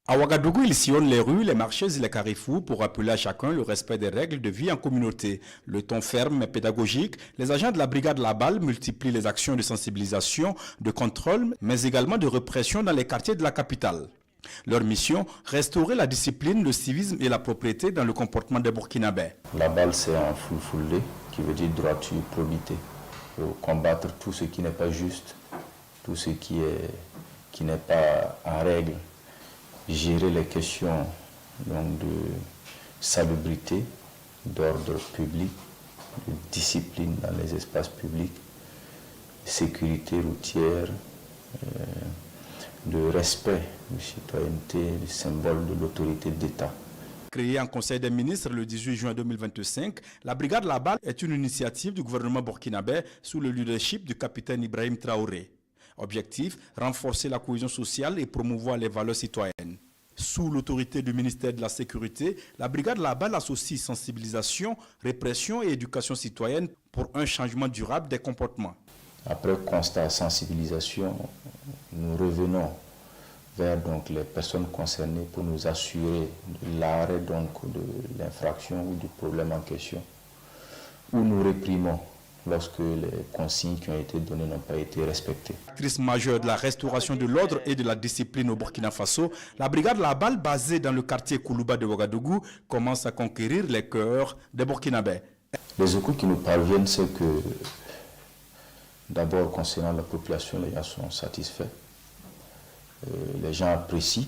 À Ouagadougou, ils sillonnent les rues, les marchés et les carrefours pour rappeler à chacun le respect des règles de vie en communauté. Le ton ferme mais pédagogique, les agents de la brigade Laballe multiplient les actions de sensibilisation, de contrôle, mais également de répression dans les quartiers de la capitale. Leur mission, restaurer la discipline, le civisme et la propriété dans le comportement des Burkinabés. Laballe, c'est un fulfulde qui veut dire droiture, probité. Il faut combattre tout ce qui n'est pas juste, tout ce qui n'est pas en règle. Gérer les questions donc, de salubrité, d'ordre public, de discipline dans les espaces publics, sécurité routière, de respect de citoyenneté, du symbole de l'autorité d'État. Créée en Conseil des ministres le 18 juin 2025, la brigade Laballe est une initiative du gouvernement burkinabé sous le leadership du capitaine Ibrahim Traoré. Objectif, renforcer la cohésion sociale et promouvoir les valeurs citoyennes. Sous l'autorité du ministère de la Sécurité, la brigade Laballe associe sensibilisation, répression et éducation citoyenne pour un changement durable des comportements. Après constat, sensibilisation, nous revenons vers donc, les personnes concernées pour nous assurer de l'arrêt de l'infraction ou du problème en question, où nous réprimons lorsque les consignes qui ont été données n'ont pas été respectées. Actrice majeure de la restauration de l'ordre et de la discipline au Burkina Faso, la brigade Laballe, basée dans le quartier Koulouba de Ouagadougou, commence à conquérir les cœurs des Burkinabés. Les échos qui nous parviennent, c'est que d'abord concernant la population, les gens sont satisfaits. Les gens apprécient,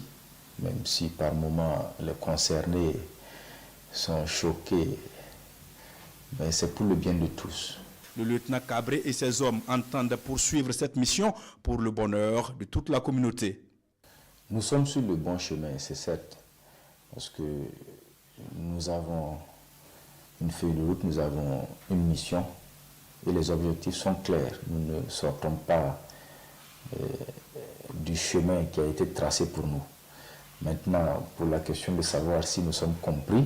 même si par moments les concernés sont choqués, mais c'est pour le bien de tous. Le lieutenant Cabré et ses hommes entendent poursuivre cette mission pour le bonheur de toute la communauté. Nous sommes sur le bon chemin, c'est certes, parce que nous avons une feuille de route, nous avons une mission et les objectifs sont clairs. Nous ne sortons pas du chemin qui a été tracé pour nous. Maintenant, pour la question de savoir si nous sommes compris,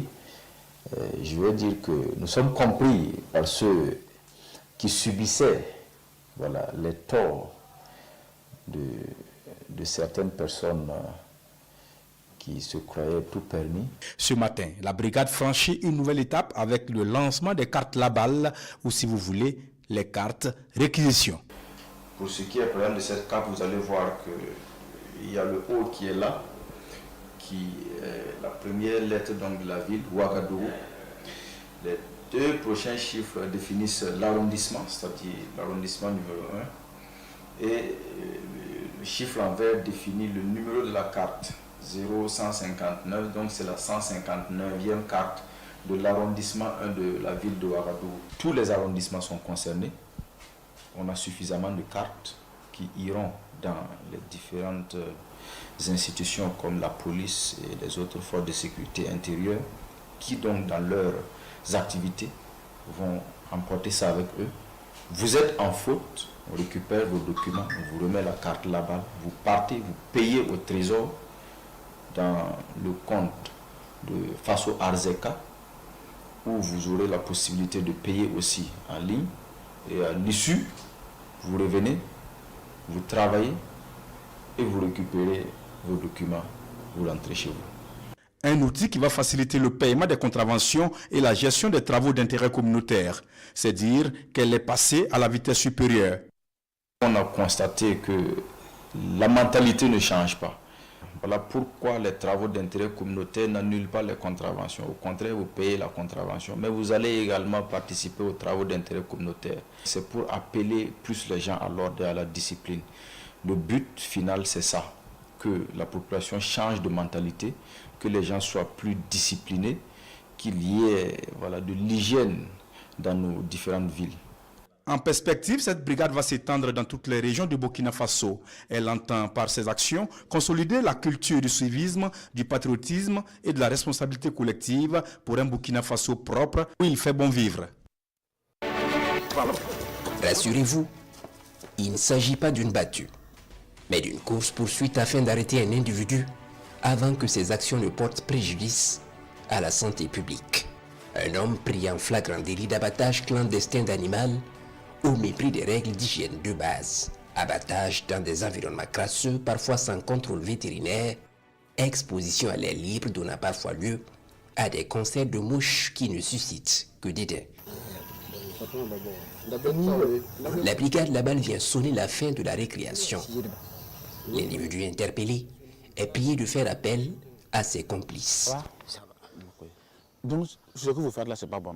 je veux dire que nous sommes compris par ceux qui subissaient les torts de certaines personnes qui se croyaient tout permis. Ce matin, la brigade franchit une nouvelle étape avec le lancement des cartes Laballe, ou si vous voulez, les cartes réquisition. Pour ce qui est par exemple de cette carte, vous allez voir qu'il y a le haut qui est là, qui est la première lettre donc, de la ville, Ouagadougou. Les deux prochains chiffres définissent l'arrondissement, c'est-à-dire l'arrondissement numéro 1. Et le chiffre en vert définit le numéro de la carte, 0159, donc c'est la 159e carte de l'arrondissement 1 de la ville de Ouagadougou. Tous les arrondissements sont concernés. On a suffisamment de cartes qui iront dans les différentes institutions comme la police et les autres forces de sécurité intérieure qui donc dans leurs activités vont emporter ça avec eux. Vous êtes en faute, on récupère vos documents, on vous remet la carte là-bas, vous partez, vous payez au trésor dans le compte de Faso Arzeka où vous aurez la possibilité de payer aussi en ligne. Et à l'issue, vous revenez, vous travaillez et vous récupérez vos documents, vous rentrez chez vous. Un outil qui va faciliter le paiement des contraventions et la gestion des travaux d'intérêt communautaire. C'est dire qu'elle est passée à la vitesse supérieure. On a constaté que la mentalité ne change pas. Voilà pourquoi les travaux d'intérêt communautaire n'annulent pas les contraventions. Au contraire, vous payez la contravention, mais vous allez également participer aux travaux d'intérêt communautaire. C'est pour appeler plus les gens à l'ordre et à la discipline. Le but final, c'est ça, que la population change de mentalité, que les gens soient plus disciplinés, qu'il y ait de l'hygiène dans nos différentes villes. En perspective, cette brigade va s'étendre dans toutes les régions du Burkina Faso. Elle entend par ses actions consolider la culture du civisme, du patriotisme et de la responsabilité collective pour un Burkina Faso propre où il fait bon vivre. Rassurez-vous, il ne s'agit pas d'une battue, mais d'une course-poursuite afin d'arrêter un individu avant que ses actions ne portent préjudice à la santé publique. Un homme pris en flagrant délit d'abattage clandestin d'animal au mépris des règles d'hygiène de base. Abattage dans des environnements crasseux, parfois sans contrôle vétérinaire, Exposition à l'air libre donnant parfois lieu à des concerts de mouches qui ne suscitent que dédain. La brigade Labal vient sonner la fin de la récréation. L'individu interpellé est prié de faire appel à ses complices. Donc, ce que vous faites là, c'est pas bon.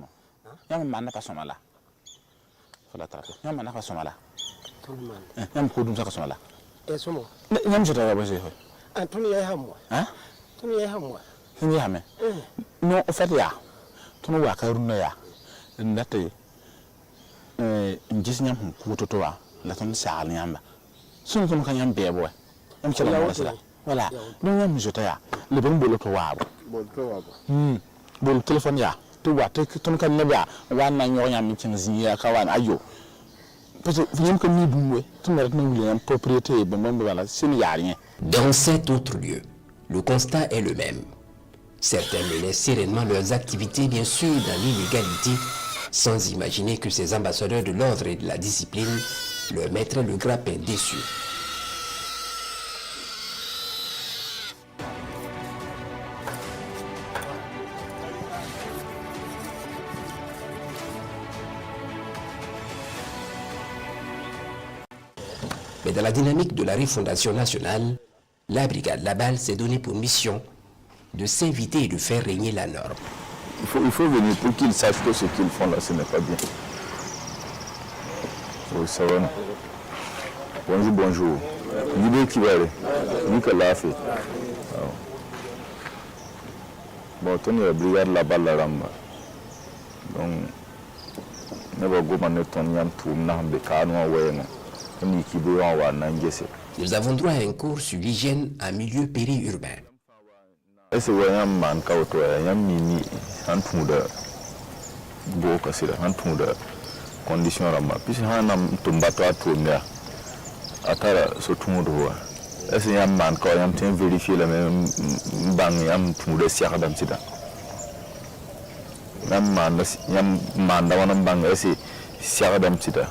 Il y a un man qui est là. Il faut l'attraper. Il y a un man qui est là. Il y a un coup de qui est là. Il y a un man qui est là. Hein? Non, en fait, il y a. Tu ne vois pas qu'il y a. Njisi nyam kuto to wa la ton sa nyamba sun to kan nyam bebo am ci la wala voilà do nyam jota ya le ben bolo to wa bol téléphone ya to wa te ton kan neba wa na nyo nyam ci nzi ya ka wa ayo parce que nyam kan ni bumwe to na na wuli nyam propriété be mon wala sin ya rien. Dans cet autre lieu, le constat est le même. Certains menaient sereinement leurs activités, bien sûr, dans l'illégalité, sans imaginer que ces ambassadeurs de l'ordre et de la discipline leur mettraient le grappin déçu. Mais dans la dynamique de la refondation nationale, la brigade Labal s'est donné pour mission de s'inviter et de faire régner la norme. Il faut venir pour qu'ils sachent que ce qu'ils font là, ce n'est pas bien. Oui, ça va. Bonjour, bonjour. L'idée qui va aller. Nicolas a fait. Bon, tu es la brigade là-bas, la ramba. Donc, ne va pas mener ton yam tout, n'a pas de Nous avons droit à un cours sur l'hygiène en milieu périurbain. Ese wayam man kawto yam mini antuda bo kasira antuda condition rama pisi hanam tumbato atumia atara so tumudo wa ese yam man ko yam tin vérifier la même bang yam tumuda siaka dam sida yam man da wana bang ese siaka dam sida.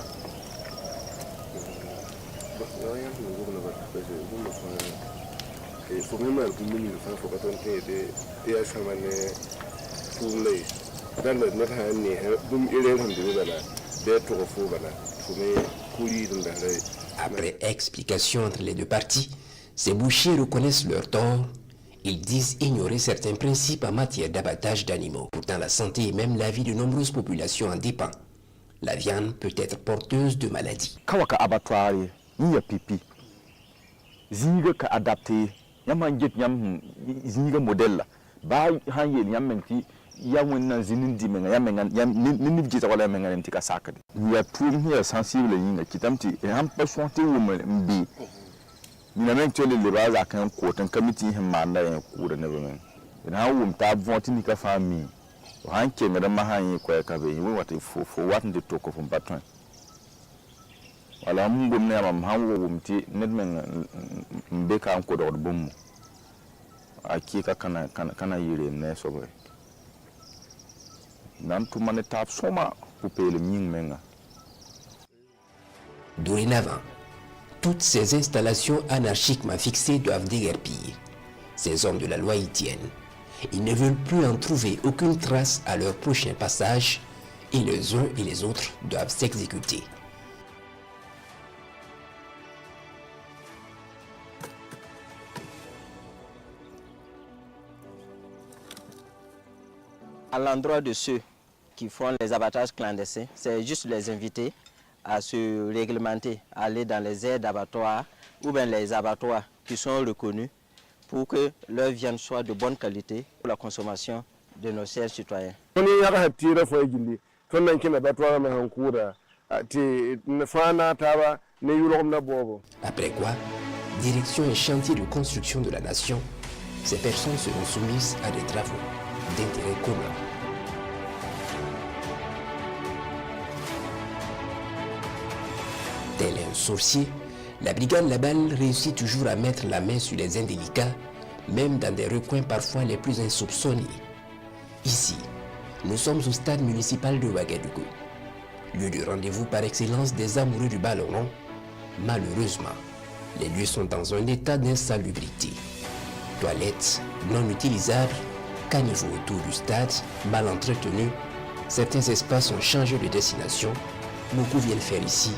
Après explication entre les deux parties, ces bouchers reconnaissent leur tort. Ils disent ignorer certains principes en matière d'abattage d'animaux. Pourtant, la santé et même la vie de nombreuses populations en dépend. La viande peut être porteuse de maladies. Kawaka abattoir, il y a pipi. Zinga ka adapté. Yam jet yam zinga modèle ba hanye yam menti yam wonna zinin di men yam ni jita wala men ngati ka sakade ya tout hier sensible yinga kitamti yam pas sonté wo mbi ni men tole le baza kan ko tan committee hin manda yan ku da ne men ina wo mta vonti ni ka fami han ke ngada ma hanye ko ka be wo wata fo wat de to ko fo baton wala mun gomna mam han wo mti net men mbe ka ko do bom akika kana yire ne sobe nan tu mane tap soma couper le ming menga. Dorénavant, toutes ces installations anarchiquement fixées doivent déguerpir. Ces hommes de la loi y tiennent. Ils ne veulent plus en trouver aucune trace à leur prochain passage et les uns et les autres doivent s'exécuter. À l'endroit de ceux qui font les abattages clandestins, c'est juste les inviter à se réglementer, à aller dans les aires d'abattoirs ou bien les abattoirs qui sont reconnus pour que leur viande soit de bonne qualité pour la consommation de nos chers citoyens. Après quoi, direction un chantier de construction de la nation, ces personnes seront soumises à des travaux d'intérêt commun. Tel un sorcier, la brigade Labal réussit toujours à mettre la main sur les indélicats, même dans des recoins parfois les plus insoupçonnés. Ici, nous sommes au stade municipal de Ouagadougou, lieu de rendez-vous par excellence des amoureux du ballon rond. Malheureusement, les lieux sont dans un état d'insalubrité. toilettes non utilisables, caniveaux autour du stade, mal entretenus. Certains espaces ont changé de destination. Beaucoup viennent faire ici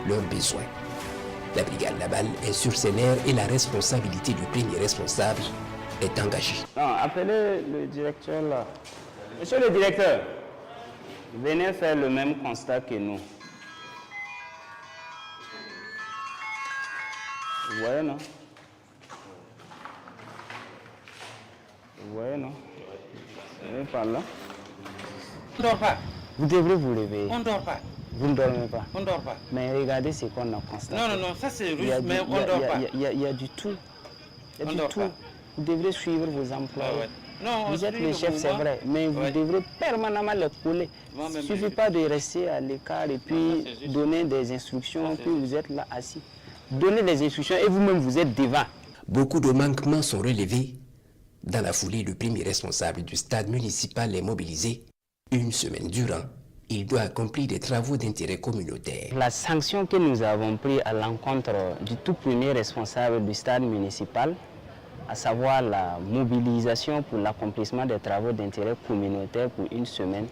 leurs besoins. La brigade Laballe est sur ses nerfs et la responsabilité du premier responsable est engagée. Non, appelez le directeur là. Monsieur le directeur, venez faire le même constat que nous. Vous voyez, non? Vous voyez, non? Venez par là. On ne dort pas. Vous devrez vous réveiller. On ne dort pas. Vous ne dormez pas. On ne dort pas. Mais regardez ce qu'on a constaté. Non, non, non, ça c'est Il y a russe, du- mais on ne dort pas. il y a du tout. Il y a On du dort tout. pas. Vous devrez suivre vos emplois. Ah ouais. Non, on Vous êtes suit le chef, c'est mouvement. vrai, mais vous Ouais. devrez permanemment les coller. Moi, Il même, ne suffit je- pas de rester à l'écart et puis c'est juste. donner des instructions, puis vous êtes là assis. Donnez les instructions et vous-même vous êtes devant. Beaucoup de manquements sont relevés. Dans la foulée, le premier responsable du stade municipal est mobilisé. Une semaine durant, il doit accomplir des travaux d'intérêt communautaire. La sanction que nous avons prise à l'encontre du tout premier responsable du stade municipal, à savoir la mobilisation pour l'accomplissement des travaux d'intérêt communautaire pour une semaine.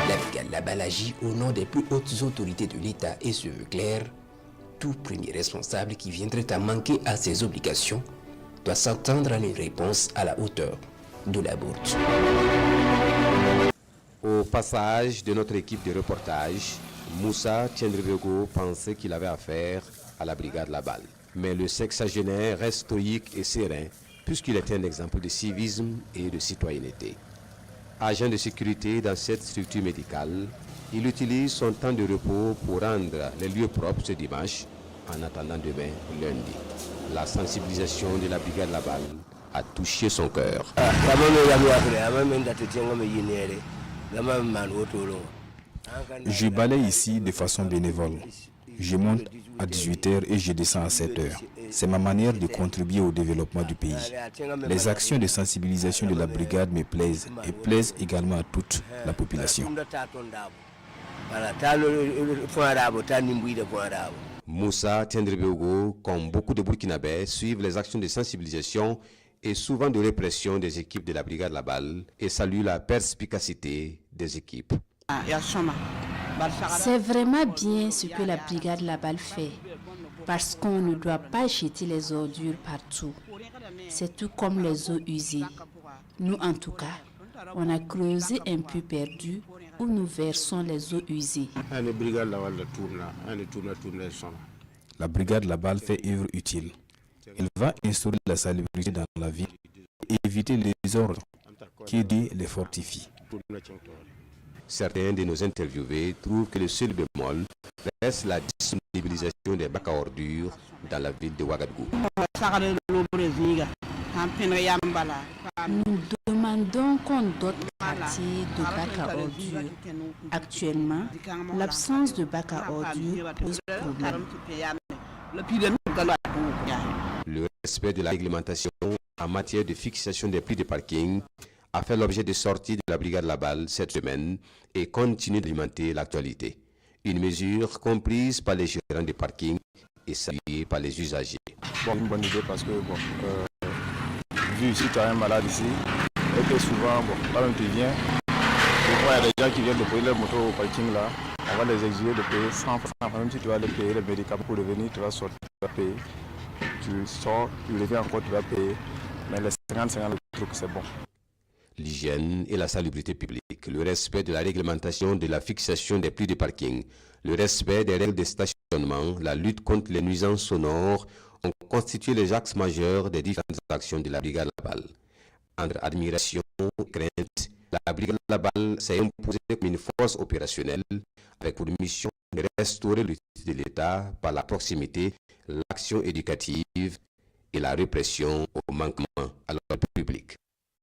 La brigade Laballe agit au nom des plus hautes autorités de l'État et se veut clair. Tout premier responsable qui viendrait à manquer à ses obligations doit s'attendre à une réponse à la hauteur de la bourde. Au passage de notre équipe de reportage, Moussa Tiendribego pensait qu'il avait affaire à la brigade Laballe. Mais le sexagénaire reste stoïque et serein puisqu'il est un exemple de civisme et de citoyenneté. Agent de sécurité dans cette structure médicale, il utilise son temps de repos pour rendre les lieux propres ce dimanche en attendant demain, lundi. La sensibilisation de la brigade Laballe a touché son cœur. Je balaye ici de façon bénévole. Je monte à 18h et je descends à 7h. C'est ma manière de contribuer au développement du pays. Les actions de sensibilisation de la brigade me plaisent et plaisent également à toute la population. Moussa Tiendribego, comme beaucoup de Burkinabés, suivent les actions de sensibilisation et souvent de répression des équipes de la brigade Laballe et saluent la perspicacité des équipes. C'est vraiment bien ce que la brigade Laballe fait, parce qu'on ne doit pas jeter les ordures partout. C'est tout comme les eaux usées. Nous, en tout cas, on a creusé un peu perdu où nous versons les eaux usées. La brigade Laballe fait œuvre utile. Elle va instaurer la salubrité dans la ville et éviter les ordres qui dit les fortifient. Certains de nos interviewés trouvent que le seul bémol reste la disponibilisation des bacs à ordures dans la ville de Ouagadougou. Nous demandons qu'on dote quartier de bacs à ordures. Actuellement, l'absence de bacs à ordures pose problème. Le respect de la réglementation en matière de fixation des prix de parking a fait l'objet de sorties de la brigade Laballe cette semaine et continue d'alimenter l'actualité. Une mesure comprise par les gérants de parking et saluée par les usagers. Bon, une bonne idée parce que, bon, vu ici, tu as un malade ici, et que souvent, bon, là même tu viens, des fois il y a des gens qui viennent de payer leur moto au parking là, on va les exiger de payer 100 francs, même si tu vas les payer les médicaments pour revenir, tu vas sortir, tu vas payer, tu sors, tu reviens encore, tu vas payer, mais les 50-50, je trouve que c'est bon. L'hygiène et la salubrité publique, le respect de la réglementation de la fixation des prix de parking, le respect des règles de stationnement, la lutte contre les nuisances sonores ont constitué les axes majeurs des différentes actions de la brigade Laballe. Entre admiration et crainte, la brigade Laballe s'est imposée comme une force opérationnelle avec pour mission de restaurer l'utilité de l'État par la proximité, l'action éducative et la répression au manquement à l'ordre public.